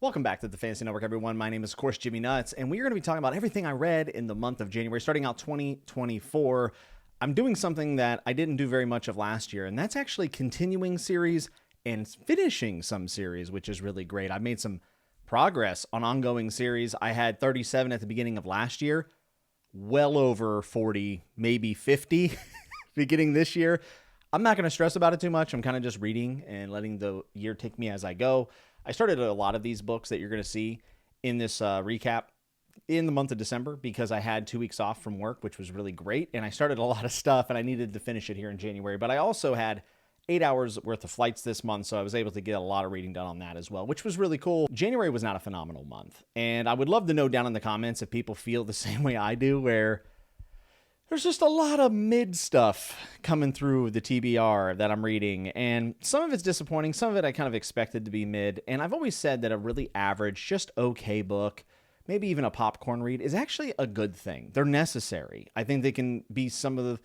Welcome back to the Fantasy Network, everyone. My name is, of course, Jimmy Nuts, and we are going to be talking about everything I read in the month of January, starting out 2024. I'm doing something that I didn't do very much of last year, and that's actually continuing series and finishing some series, which is really great. I made some progress on ongoing series. I had 37 at the beginning of last year, well over 40, maybe 50 beginning this year. I'm not going to stress about it too much. I'm kind of just reading and letting the year take me as I go. I started a lot of these books that you're going to see in this recap in the month of December because I had 2 weeks off from work, which was really great. And I started a lot of stuff and I needed to finish it here in January. But I also had 8 hours worth of flights this month, so I was able to get a lot of reading done on that as well, which was really cool. January was not a phenomenal month. And I would love to know down in the comments if people feel the same way I do, where there's just a lot of mid stuff coming through the TBR that I'm reading, and some of it's disappointing. Some of it I kind of expected to be mid, and I've always said that a really average, just okay book, maybe even a popcorn read, is actually a good thing. They're necessary. I think they can be some of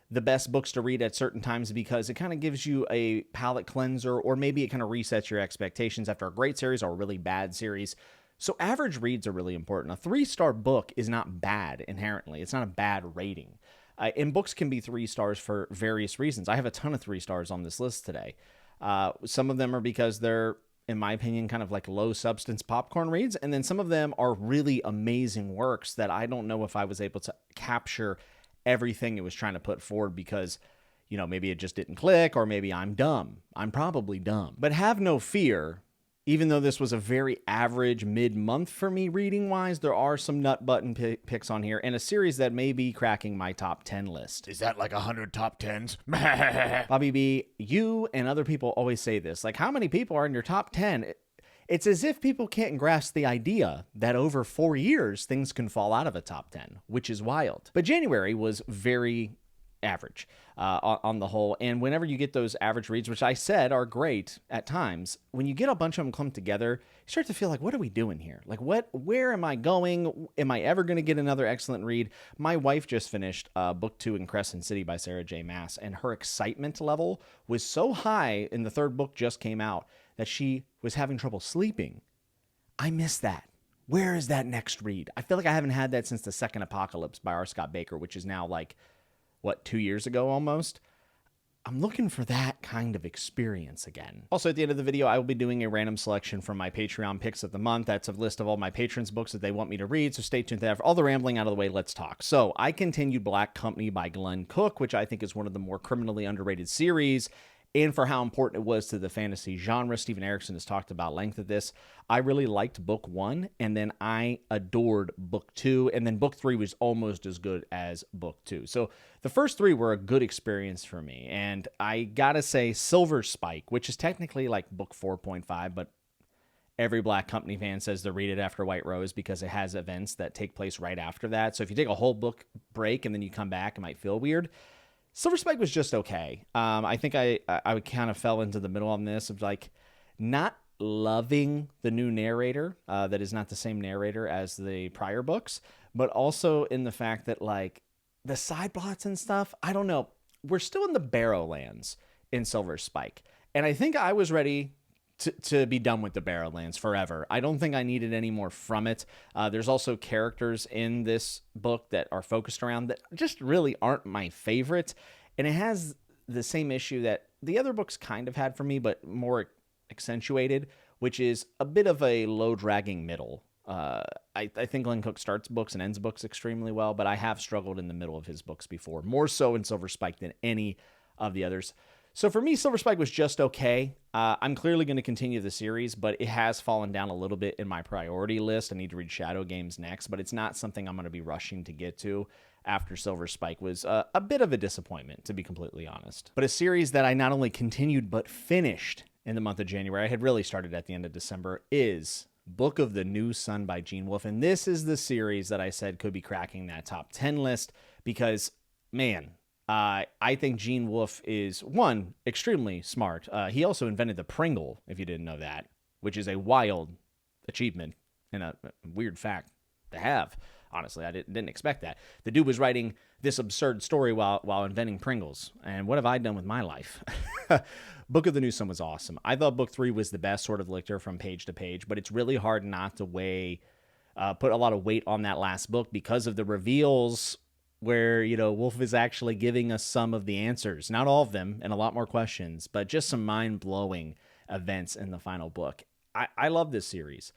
the best books to read at certain times because it kind of gives you a palate cleanser, or maybe it kind of resets your expectations after a great series or a really bad series. So average reads are really important. A 3-star book is not bad inherently. It's not a bad rating. And books can be 3 stars for various reasons. I have a ton of 3 stars on this list today. Some of them are because they're, in my opinion, kind of like low substance popcorn reads. And then some of them are really amazing works that I don't know if I was able to capture everything it was trying to put forward because, you know, maybe it just didn't click, or maybe I'm dumb. I'm probably dumb. But have no fear. Even though this was a very average mid-month for me reading-wise, there are some nut button picks on here, and a series that may be cracking my top 10 list. Is that like 100 top 10s? Bobby B, you and other people always say this. Like, how many people are in your top 10? It's as if people can't grasp the idea that over 4 years, things can fall out of a top 10, which is wild. But January was very average on the whole. And whenever you get those average reads, which I said are great at times, when you get a bunch of them clumped together, you start to feel like, what are we doing here? Like, where am I going? Am I ever going to get another excellent read? My wife just finished book 2 in Crescent City by Sarah J. Maas, and her excitement level was so high in the third book just came out that she was having trouble sleeping. I miss that. Where is that next read? I feel like I haven't had that since The Second Apocalypse by R. Scott Baker, which is now like, 2 years ago almost? I'm looking for that kind of experience again. Also, at the end of the video, I will be doing a random selection from my Patreon picks of the month. That's a list of all my patrons' books that they want me to read, so stay tuned to that. For all the rambling out of the way, let's talk. So, I continued Black Company by Glen Cook, which I think is one of the more criminally underrated series, and for how important it was to the fantasy genre. Stephen Erickson has talked about length of this. I really liked book 1, and then I adored book 2, and then book 3 was almost as good as book 2. So the first 3 were a good experience for me, and I gotta say Silver Spike, which is technically like book 4.5, but every Black Company fan says to read it after White Rose because it has events that take place right after that. So if you take a whole book break and then you come back, it might feel weird. Silver Spike was just okay. I think I kind of fell into the middle on this of like not loving the new narrator that is not the same narrator as the prior books, but also in the fact that like the side plots and stuff, I don't know. We're still in the Barrowlands in Silver Spike, and I think I was ready to be done with the Barrowlands forever. I don't think I needed any more from it. There's also characters in this book that are focused around that just really aren't my favorite. And it has the same issue that the other books kind of had for me, but more accentuated, which is a bit of a low-dragging middle. I think Glen Cook starts books and ends books extremely well, but I have struggled in the middle of his books before, more so in Silver Spike than any of the others. So for me, Silver Spike was just okay. I'm clearly going to continue the series, but it has fallen down a little bit in my priority list. I need to read Shadow Games next, but it's not something I'm going to be rushing to get to after Silver Spike was a bit of a disappointment, to be completely honest. But a series that I not only continued, but finished in the month of January, I had really started at the end of December, is Book of the New Sun by Gene Wolfe. And this is the series that I said could be cracking that top 10 list because, man, I think Gene Wolfe is, one, extremely smart. He also invented the Pringle, if you didn't know that, which is a wild achievement and a weird fact to have. Honestly, I didn't expect that. The dude was writing this absurd story while inventing Pringles. And what have I done with my life? Book of the New Sun was awesome. I thought book 3 was the best sort of Lichter from page to page, but it's really hard not to put a lot of weight on that last book because of the reveals where, Wolfe is actually giving us some of the answers. Not all of them, and a lot more questions, but just some mind-blowing events in the final book. I love this series.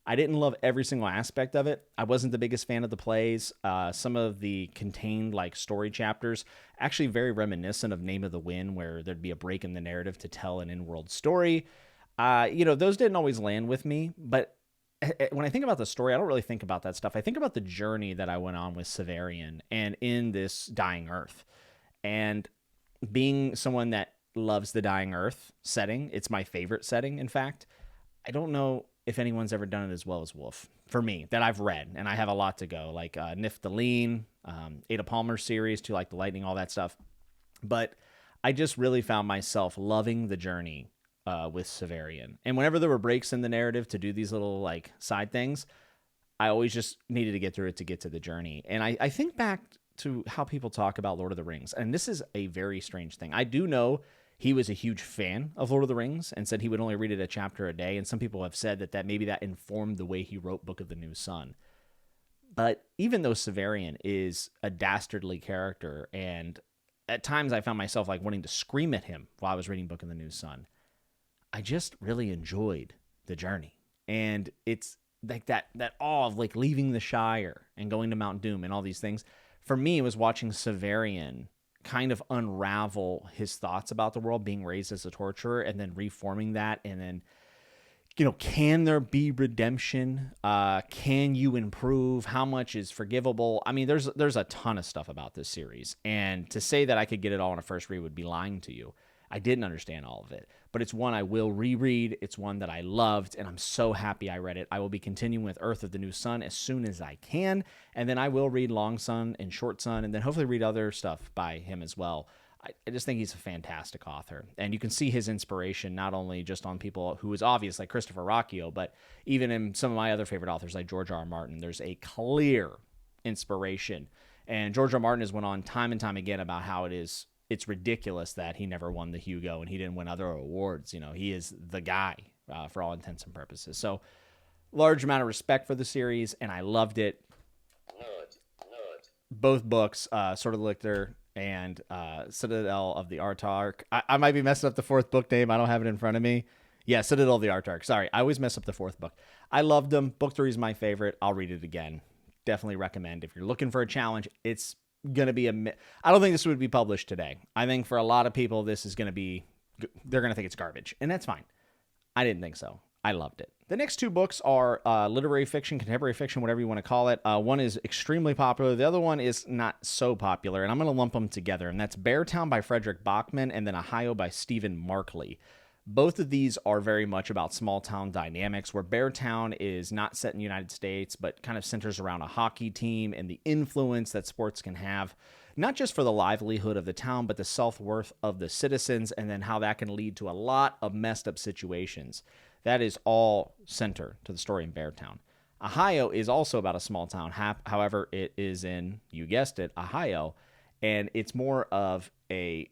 I didn't love every single aspect of it. I wasn't the biggest fan of the plays. Some of the contained story chapters, actually very reminiscent of Name of the Wind, where there'd be a break in the narrative to tell an in-world story. Those didn't always land with me, but when I think about the story, I don't really think about that stuff. I think about the journey that I went on with Severian and in this dying Earth. And being someone that loves the dying Earth setting, it's my favorite setting, in fact. I don't know if anyone's ever done it as well as Wolfe, for me, that I've read, and I have a lot to go, like Niftaleen, Ada Palmer's series, To Like the Lightning, all that stuff. But I just really found myself loving the journey with Severian. And whenever there were breaks in the narrative to do these little side things, I always just needed to get through it to get to the journey. And I think back to how people talk about Lord of the Rings, and this is a very strange thing. I do know he was a huge fan of Lord of the Rings and said he would only read it a chapter a day. And some people have said that maybe that informed the way he wrote Book of the New Sun. But even though Severian is a dastardly character, and at times I found myself wanting to scream at him while I was reading Book of the New Sun, I just really enjoyed the journey. And it's that awe of leaving the Shire and going to Mount Doom and all these things. For me, it was watching Severian kind of unravel his thoughts about the world, being raised as a torturer and then reforming that. And then, can there be redemption? Can you improve? How much is forgivable? I mean, there's a ton of stuff about this series. And to say that I could get it all in a first read would be lying to you. I didn't understand all of it, but it's one I will reread. It's one that I loved, and I'm so happy I read it. I will be continuing with Earth of the New Sun as soon as I can, and then I will read Long Sun and Short Sun, and then hopefully read other stuff by him as well. I just think he's a fantastic author, and you can see his inspiration not only just on people who is obvious, like Christopher Rocchio, but even in some of my other favorite authors, like George R. R. Martin. There's a clear inspiration, and George R. R. Martin has went on time and time again about how it's ridiculous that he never won the Hugo and he didn't win other awards. He is the guy for all intents and purposes. So large amount of respect for the series, and I loved it. Both books, Sword of the Lichter and Citadel of the Artark. I might be messing up the fourth book name. I don't have it in front of me. Yeah, Citadel of the Artark. Sorry, I always mess up the fourth book. I loved them. Book 3 is my favorite. I'll read it again. Definitely recommend. If you're looking for a challenge, it's going to be I don't think this would be published today. I think for a lot of people, this is going to be, they're going to think it's garbage, and that's fine. I didn't think so. I loved it. The next two books are literary fiction, contemporary fiction, whatever you want to call it. One is extremely popular. The other one is not so popular, and I'm going to lump them together, and that's Beartown by Frederik Backman and then Ohio by Stephen Markeley. Both of these are very much about small town dynamics, where Beartown is not set in the United States, but kind of centers around a hockey team and the influence that sports can have, not just for the livelihood of the town, but the self-worth of the citizens, and then how that can lead to a lot of messed up situations. That is all center to the story in Beartown. Ohio is also about a small town. However, it is in, you guessed it, Ohio, and it's more of a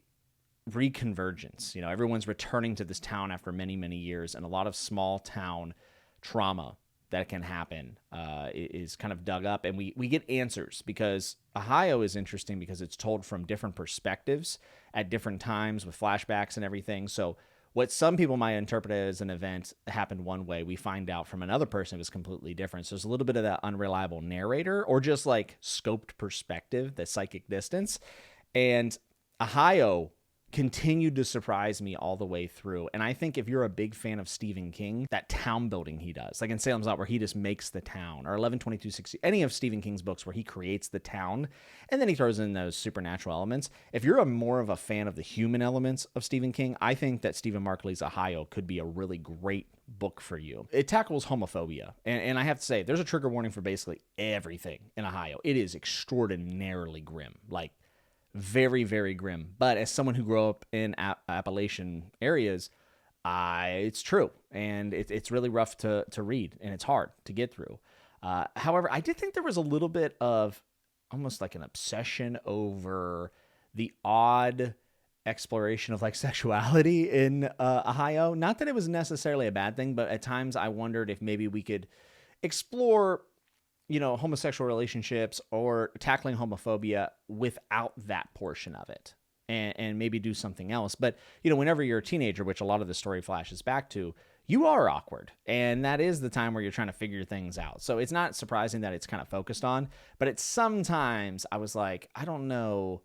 reconvergence. Everyone's returning to this town after many, many years, and a lot of small town trauma that can happen is kind of dug up, and we get answers, because Ohio is interesting because it's told from different perspectives at different times with flashbacks and everything. So what some people might interpret as an event happened one way, we find out from another person it was completely different. So there's a little bit of that unreliable narrator, or just scoped perspective, the psychic distance. And Ohio continued to surprise me all the way through. And I think if you're a big fan of Stephen King, that town building he does, like in Salem's Lot, where he just makes the town, or 11/22/60, any of Stephen King's books where he creates the town and then he throws in those supernatural elements. If you're more of a fan of the human elements of Stephen King, I think that Stephen Markley's Ohio could be a really great book for you. It tackles homophobia. And I have to say, there's a trigger warning for basically everything in Ohio. It is extraordinarily grim. Very, very grim. But as someone who grew up in Appalachian areas, it's true. And it's really rough to read, and it's hard to get through. However, I did think there was a little bit of almost like an obsession over the odd exploration of like sexuality in Ohio. Not that it was necessarily a bad thing, but at times I wondered if maybe we could explore, homosexual relationships or tackling homophobia without that portion of it, and maybe do something else. But, whenever you're a teenager, which a lot of the story flashes back to, you are awkward. And that is the time where you're trying to figure things out. So it's not surprising that it's kind of focused on, but it's sometimes I was like, I don't know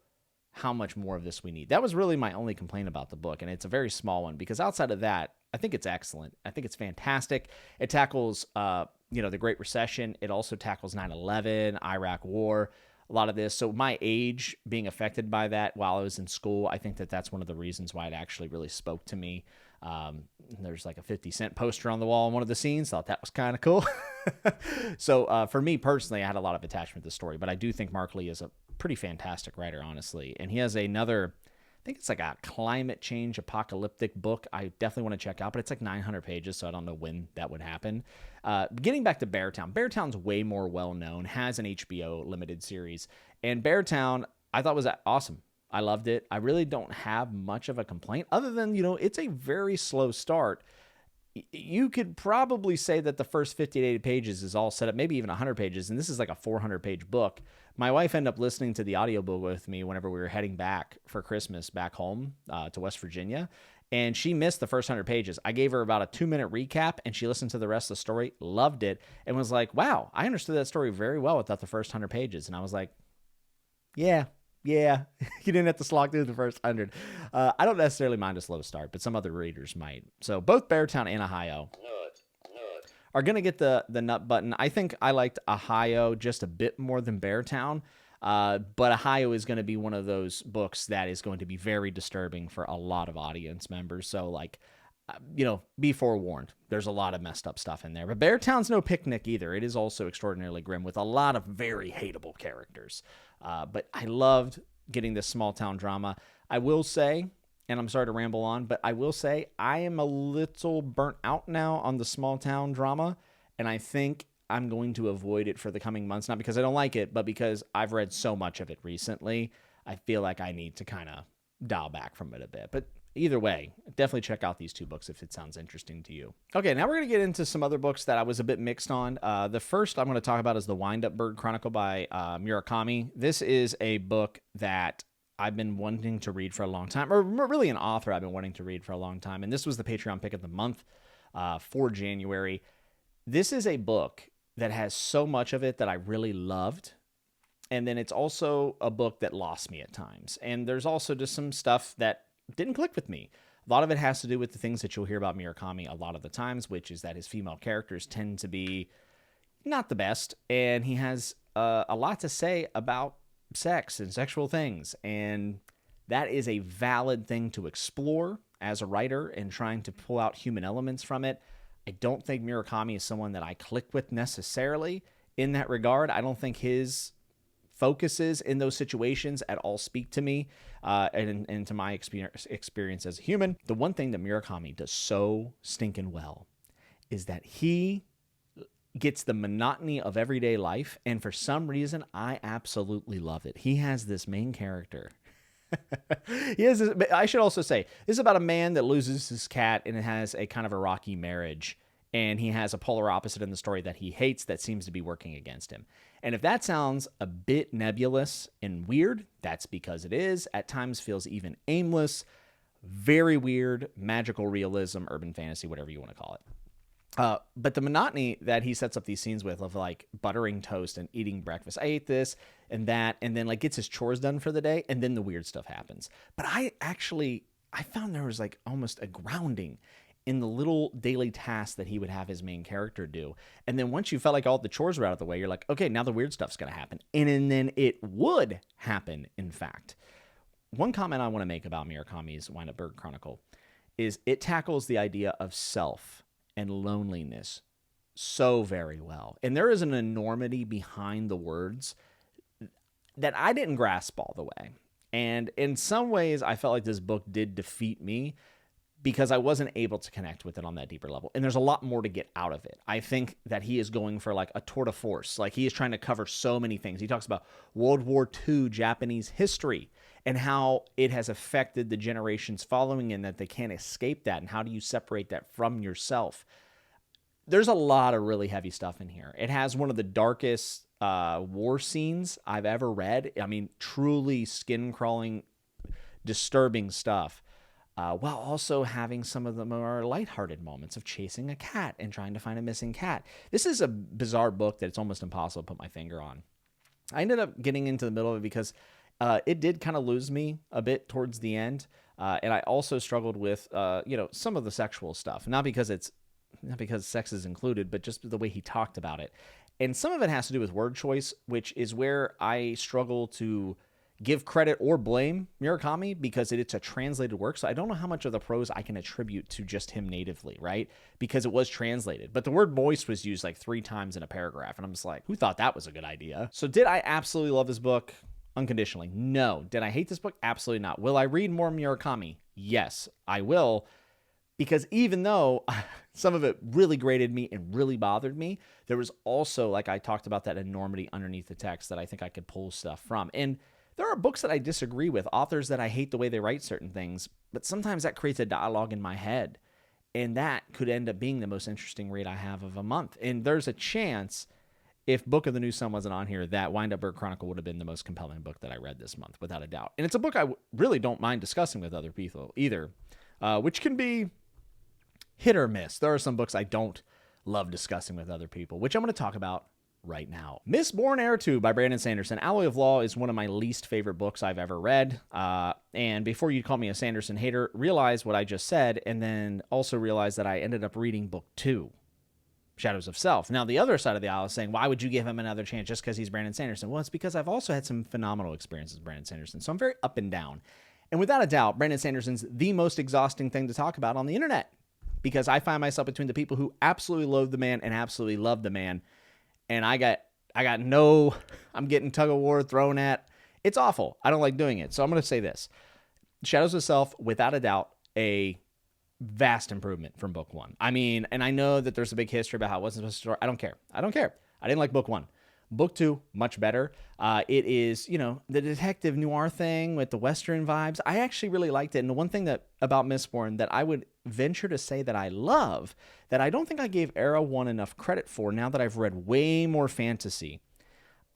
how much more of this we need. That was really my only complaint about the book. And it's a very small one, because outside of that, I think it's excellent. I think it's fantastic. It tackles, the Great Recession. It also tackles 9/11, Iraq War, a lot of this. So my age being affected by that while I was in school, I think that that's one of the reasons why it actually really spoke to me. There's like a 50 Cent poster on the wall in one of the scenes. Thought that was kind of cool. So for me personally, I had a lot of attachment to the story, but I do think Markeley is a pretty fantastic writer, honestly. And he has another, I think it's like a climate change apocalyptic book I definitely want to check out, but it's like 900 pages, so I don't know when that would happen. Getting back to Beartown. Beartown's way more well-known, has an HBO limited series, and Beartown I thought was awesome. I loved it. I really don't have much of a complaint other than, it's a very slow start. You could probably say that the first 50 to 80 pages is all set up, maybe even 100 pages, and this is like a 400-page book. My wife ended up listening to the audiobook with me whenever we were heading back for Christmas back home to West Virginia, and she missed the first 100 pages. I gave her about a 2-minute recap, and she listened to the rest of the story, loved it, and was like, wow, I understood that story very well without the first 100 pages. And I was like, yeah, you didn't have to slog through the first 100. I don't necessarily mind a slow start, but some other readers might. So both Beartown and Ohio are going to get the nut button. I think I liked Ohio just a bit more than Beartown, but Ohio is going to be one of those books that is going to be very disturbing for a lot of audience members. So be forewarned. There's a lot of messed up stuff in there. But Beartown's no picnic either. It is also extraordinarily grim with a lot of very hateable characters. But I loved getting this small town drama. I will say, and I'm sorry to ramble on, but I will say I am a little burnt out now on the small town drama, and I think I'm going to avoid it for the coming months, not because I don't like it, but because I've read so much of it recently. I feel like I need to kind of dial back from it a bit. But either way, definitely check out these two books if it sounds interesting to you. Okay, now we're going to get into some other books that I was a bit mixed on. The first I'm going to talk about is The Wind-Up Bird Chronicle by Murakami. This is a book that I've been wanting to read for a long time, or really an author I've been wanting to read for a long time, and this was the Patreon pick of the month for January. This is a book that has so much of it that I really loved, and then it's also a book that lost me at times. And there's also just some stuff that didn't click with me. A lot of it has to do with the things that you'll hear about Murakami a lot of the times, which is that his female characters tend to be not the best, and he has a lot to say about sex and sexual things, and that is a valid thing to explore as a writer and trying to pull out human elements from it. I don't think Murakami is someone that I click with necessarily in that regard. I don't think his focuses in those situations at all speak to me and to my experience as a human. The one thing that Murakami does so stinking well is that he gets the monotony of everyday life, and for some reason, I absolutely love it. He has this main character. I should also say, this is about a man that loses his cat, and it has a kind of a rocky marriage, and he has a polar opposite in the story that he hates that seems to be working against him. And if that sounds a bit nebulous and weird, that's because it is. At times feels even aimless, very weird, magical realism, urban fantasy, whatever you want to call it. But the monotony that he sets up these scenes with of like buttering toast and eating breakfast, I ate this and that, and then like gets his chores done for the day, and then the weird stuff happens. But I found there was like almost a grounding in the little daily tasks that he would have his main character do. And then once you felt like all the chores were out of the way, you're like, okay, now the weird stuff's going to happen. And then it would happen, in fact. One comment I want to make about Murakami's Wind-Up Bird Chronicle is it tackles the idea of self and loneliness so very well. And there is an enormity behind the words that I didn't grasp all the way. And in some ways, I felt like this book did defeat me because I wasn't able to connect with it on that deeper level. And there's a lot more to get out of it. I think that he is going for like a tour de force. Like he is trying to cover so many things. He talks about World War II Japanese history and how it has affected the generations following and that they can't escape that. And how do you separate that from yourself? There's a lot of really heavy stuff in here. It has one of the darkest war scenes I've ever read. I mean, truly skin-crawling, disturbing stuff, while also having some of the more lighthearted moments of chasing a cat and trying to find a missing cat. This is a bizarre book that it's almost impossible to put my finger on. I ended up getting into the middle of it because it did kind of lose me a bit towards the end, and I also struggled with some of the sexual stuff. Not because sex is included, but just the way he talked about it. And some of it has to do with word choice, which is where I struggle to give credit or blame Murakami because it's a translated work. So I don't know how much of the prose I can attribute to just him natively, right? Because it was translated. But the word moist was used like 3 times in a paragraph. And I'm just like, who thought that was a good idea? So did I absolutely love this book? Unconditionally. No. Did I hate this book? Absolutely not. Will I read more Murakami? Yes, I will. Because even though some of it really grated me and really bothered me, there was also, like I talked about, that enormity underneath the text that I think I could pull stuff from. And there are books that I disagree with, authors that I hate the way they write certain things, but sometimes that creates a dialogue in my head. And that could end up being the most interesting read I have of a month. And there's a chance, if Book of the New Sun wasn't on here, that Wind Up Bird Chronicle would have been the most compelling book that I read this month, without a doubt. And it's a book I really don't mind discussing with other people either, which can be hit or miss. There are some books I don't love discussing with other people, which I'm going to talk about right now. Mistborn Heir 2 by Brandon Sanderson. Alloy of Law is one of my least favorite books I've ever read. And before you call me a Sanderson hater, realize what I just said, and then also realize that I ended up reading book 2, Shadows of Self. Now, the other side of the aisle is saying, why would you give him another chance just because he's Brandon Sanderson? Well, it's because I've also had some phenomenal experiences with Brandon Sanderson. So I'm very up and down. And without a doubt, Brandon Sanderson's the most exhausting thing to talk about on the internet, because I find myself between the people who absolutely loathe the man and absolutely love the man. And I'm getting tug of war thrown at. It's awful. I don't like doing it. So I'm going to say this. Shadows of Self, without a doubt, a vast improvement from book 1. I mean, and I know that there's a big history about how it wasn't supposed to start. I don't care. I didn't like book 1. Book 2, much better. It is, the detective noir thing with the Western vibes. I actually really liked it. And the one thing about Mistborn that I would venture to say that I love, that I don't think I gave Era 1 enough credit for now that I've read way more fantasy,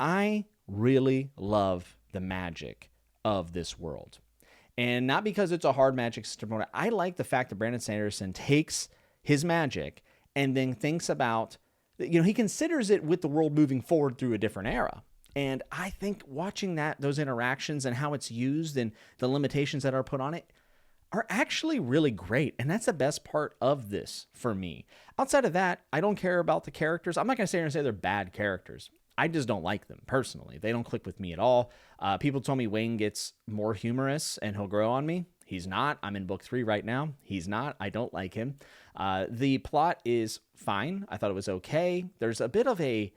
I really love the magic of this world. And not because it's a hard magic system. I like the fact that Brandon Sanderson takes his magic and then thinks about, he considers it with the world moving forward through a different era. And I think watching those interactions and how it's used and the limitations that are put on it are actually really great. And that's the best part of this for me. Outside of that, I don't care about the characters. I'm not going to sit here and say they're bad characters. I just don't like them personally. They don't click with me at all. People told me Wayne gets more humorous and he'll grow on me. He's not. I'm in book 3 right now. He's not. I don't like him. The plot is fine. I thought it was okay. There's a bit of a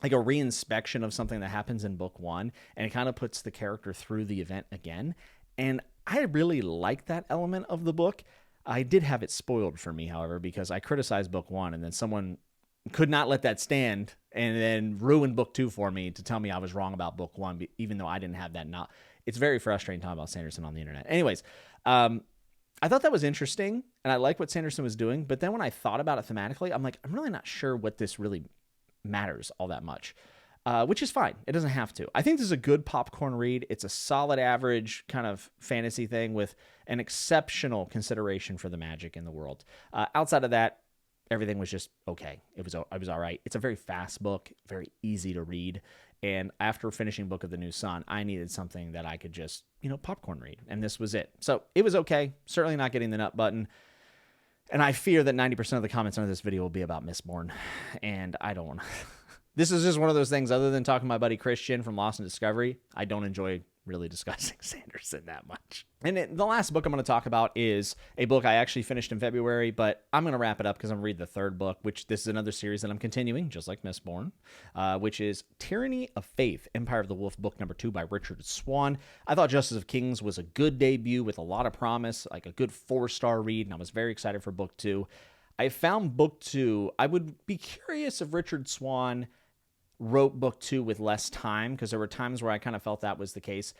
reinspection of something that happens in book 1, and it kind of puts the character through the event again. And I really like that element of the book. I did have it spoiled for me, however, because I criticized book 1, and then someone could not let that stand and then ruin book 2 for me to tell me I was wrong about book 1, even though I didn't have that. It's very frustrating talking about Sanderson on the internet. Anyways, I thought that was interesting, and I like what Sanderson was doing. But then when I thought about it thematically, I'm like, I'm really not sure what this really matters all that much, which is fine. It doesn't have to. I think this is a good popcorn read. It's a solid average kind of fantasy thing with an exceptional consideration for the magic in the world. Outside of that, everything was just okay. It was all right. It's a very fast book, very easy to read. And after finishing Book of the New Sun, I needed something that I could just, popcorn read. And this was it. So it was okay. Certainly not getting the nut button. And I fear that 90% of the comments on this video will be about Mistborn. And I don't want to. This is just one of those things, other than talking to my buddy Christian from Lost in Discovery, I don't enjoy really discussing Sanderson that much. And the last book I'm going to talk about is a book I actually finished in February, but I'm going to wrap it up because I'm going to read the third book, which this is another series that I'm continuing, just like Mistborn, which is Tyranny of Faith, Empire of the Wolf, book number 2 by Richard Swann. I thought Justice of Kings was a good debut with a lot of promise, like a good 4-star read, and I was very excited for book 2. I found book 2, I would be curious if Richard Swann wrote book 2 with less time, because there were times where I kind of felt that was the case.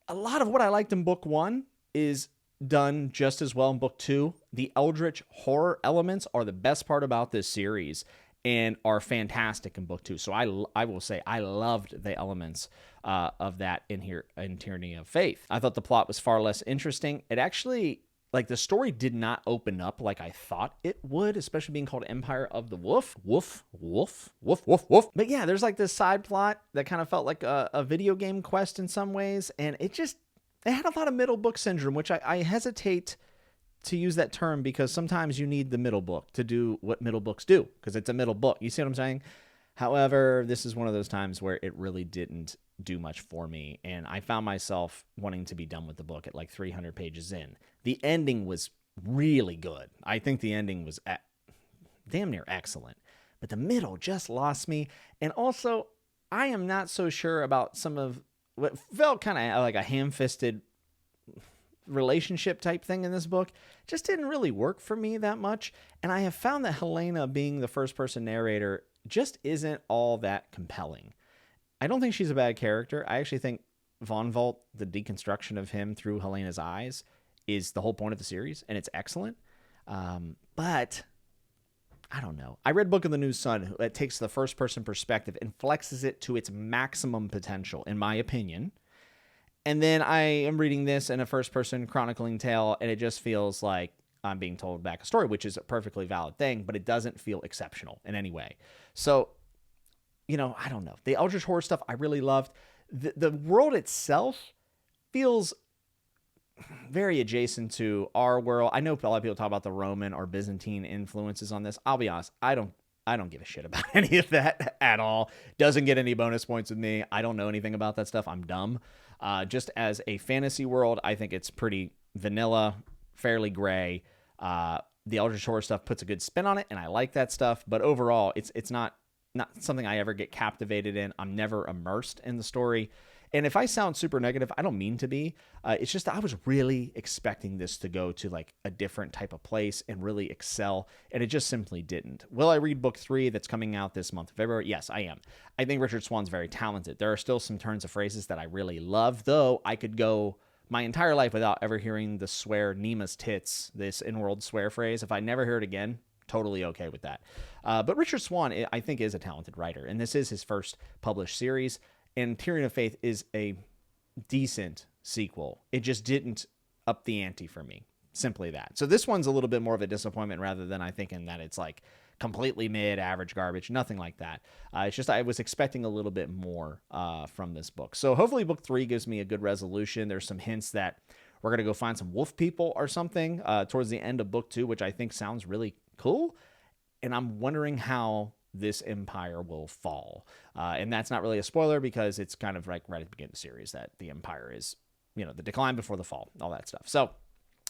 A lot of what I liked in book 1 is done just as well in book 2. The eldritch horror elements are the best part about this series and are fantastic in book 2. So I will say I loved the elements of that in here in Tyranny of Faith. I thought the plot was far less interesting. It actually, like, the story did not open up like I thought it would, especially being called Empire of the Wolf. Woof, woof, woof, woof, woof. But yeah, there's like this side plot that kind of felt like a video game quest in some ways. And it had a lot of middle book syndrome, which I hesitate to use that term, because sometimes you need the middle book to do what middle books do, because it's a middle book. You see what I'm saying? However, this is one of those times where it really didn't do much for me, and I found myself wanting to be done with the book at like 300 pages in. The ending was really good. I think the ending was damn near excellent, but the middle just lost me. And also, I am not so sure about some of what felt kind of like a ham-fisted relationship type thing in this book. Just didn't really work for me that much. And I have found that Helena being the first person narrator just isn't all that compelling. I don't think she's a bad character. I actually think Von Volt, the deconstruction of him through Helena's eyes, is the whole point of the series, and it's excellent. But I don't know. I read Book of the New Sun that takes the first person perspective and flexes it to its maximum potential, in my opinion. And then I am reading this in a first-person chronicling tale, and it just feels like I'm being told back a story, which is a perfectly valid thing, but it doesn't feel exceptional in any way. So, I don't know. The eldritch horror stuff I really loved. The world itself feels very adjacent to our world. I know a lot of people talk about the Roman or Byzantine influences on this. I'll be honest, I don't give a shit about any of that at all. Doesn't get any bonus points with me. I don't know anything about that stuff. I'm dumb. Just as a fantasy world, I think it's pretty vanilla, fairly gray. The eldritch horror stuff puts a good spin on it, and I like that stuff. But overall, it's not something I ever get captivated in. I'm never immersed in the story. And if I sound super negative, I don't mean to be. It's just that I was really expecting this to go to like a different type of place and really excel, and it just simply didn't. Will I read book 3 that's coming out this month, February? Yes, I am. I think Richard Swann's very talented. There are still some turns of phrases that I really love, though I could go my entire life without ever hearing the swear Nima's tits, this in-world swear phrase. If I never hear it again, totally okay with that. But Richard Swann, I think, is a talented writer, and this is his first published series. And Tyranny of Faith is a decent sequel. It just didn't up the ante for me. Simply that. So this one's a little bit more of a disappointment rather than I thinking that it's like completely mid, average garbage. Nothing like that. It's just I was expecting a little bit more from this book. So hopefully book 3 gives me a good resolution. There's some hints that we're going to go find some wolf people or something towards the end of book 2, which I think sounds really cool. And I'm wondering how this empire will fall. And that's not really a spoiler because it's kind of like right at the beginning of the series that the empire is, the decline before the fall, all that stuff. So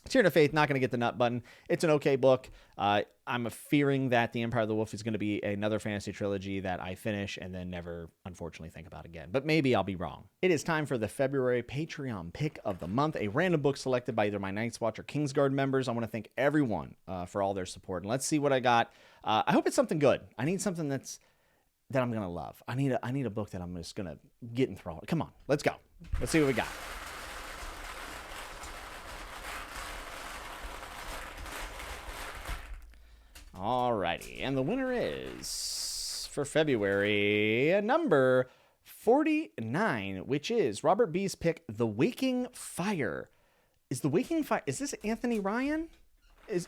Tyranny of Faith, not going to get the nut button. It's an okay book. I'm fearing that The Empire of the Wolf is going to be another fantasy trilogy that I finish and then never, unfortunately, think about again. But maybe I'll be wrong. It is time for the February Patreon pick of the month, a random book selected by either my Night's Watch or Kingsguard members. I want to thank everyone for all their support. And let's see what I got. I hope it's something good. I need something that I'm going to love. I need a book that I'm just going to get enthralled. Come on, let's go. Let's see what we got. Alrighty, and the winner is, for February, number 49, which is Robert B's pick, The Waking Fire. Is this Anthony Ryan?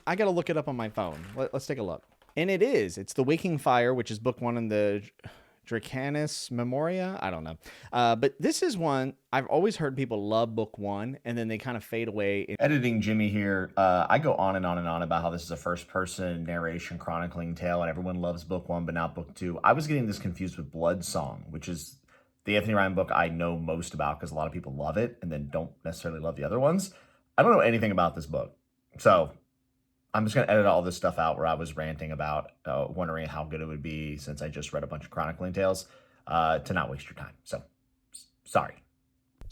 I gotta look it up on my phone. Let's take a look. And it is. It's The Waking Fire, which is book 1 in the Dracanis Memoria. I don't know. But this is one I've always heard people love book 1, and then they kind of fade away. Editing Jimmy here. I go on and on and on about how this is a first-person narration chronicling tale, and everyone loves book 1, but not book 2. I was getting this confused with Blood Song, which is the Anthony Ryan book I know most about because a lot of people love it and then don't necessarily love the other ones. I don't know anything about this book. So I'm just going to edit all this stuff out where I was ranting about wondering how good it would be since I just read a bunch of chronicling tales to not waste your time. So, sorry.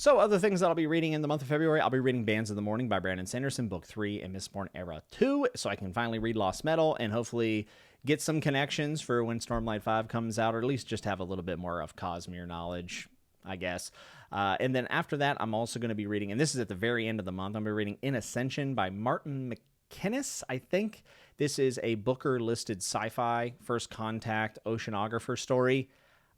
So other things that I'll be reading in the month of February, I'll be reading Bands of the Morning by Brandon Sanderson, Book 3, and Mistborn Era 2, so I can finally read Lost Metal and hopefully get some connections for when Stormlight 5 comes out, or at least just have a little bit more of Cosmere knowledge, I guess. And then after that, I'm also going to be reading, and this is at the very end of the month, I'm going to be reading In Ascension by Martin McInnes, I think. This is a Booker-listed sci-fi, first contact oceanographer story.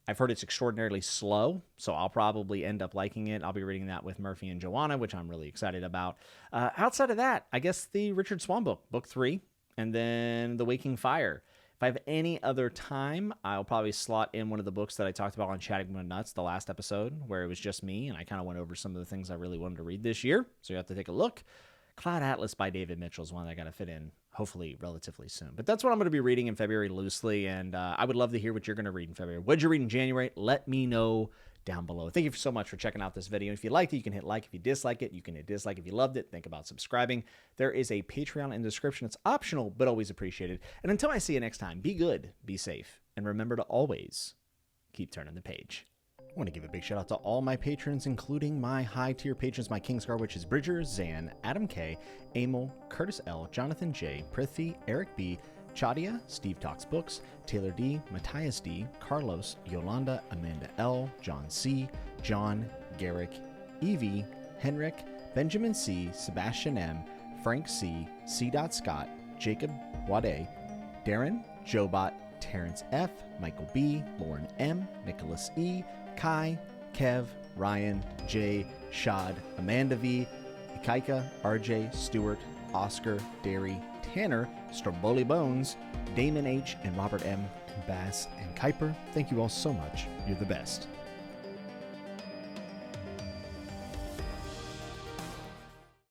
I've heard it's extraordinarily slow, so I'll probably end up liking it. I'll be reading that with Murphy and Joanna, which I'm really excited about. Outside of that, I guess the Richard Swann book, Book 3, and then The Waking Fire. If I have any other time, I'll probably slot in one of the books that I talked about on Chatting with Nuts, the last episode, where it was just me, and I kind of went over some of the things I really wanted to read this year, so you have to take a look. Cloud Atlas by David Mitchell is one that I got to fit in, hopefully relatively soon. But that's what I'm going to be reading in February loosely, and I would love to hear what you're going to read in February. What'd you read in January? Let me know down below. Thank you so much for checking out this video. If you liked it, you can hit like. If you dislike it, you can hit dislike. If you loved it, think about subscribing. There is a Patreon in the description. It's optional, but always appreciated. And until I see you next time, be good, be safe, and remember to always keep turning the page. I want to give a big shout out to all my patrons, including my high tier patrons, my Kingsguard, which is Bridger, Zan, Adam K, Emil, Curtis L, Jonathan J, Prithvi, Eric B, Chadia, Steve Talks Books, Taylor D, Matthias D, Carlos, Yolanda, Amanda L, John C, John, Garrick, Evie, Henrik, Benjamin C, Sebastian M, Frank C, C. Scott, Jacob Wade, Darren, Jobot, Terrence F, Michael B, Lauren M, Nicholas E, Kai, Kev, Ryan, Jay, Shad, Amanda V, Ikaika, RJ, Stewart, Oscar, Derry, Tanner, Stromboli Bones, Damon H, and Robert M, Bass, and Kuiper. Thank you all so much. You're the best.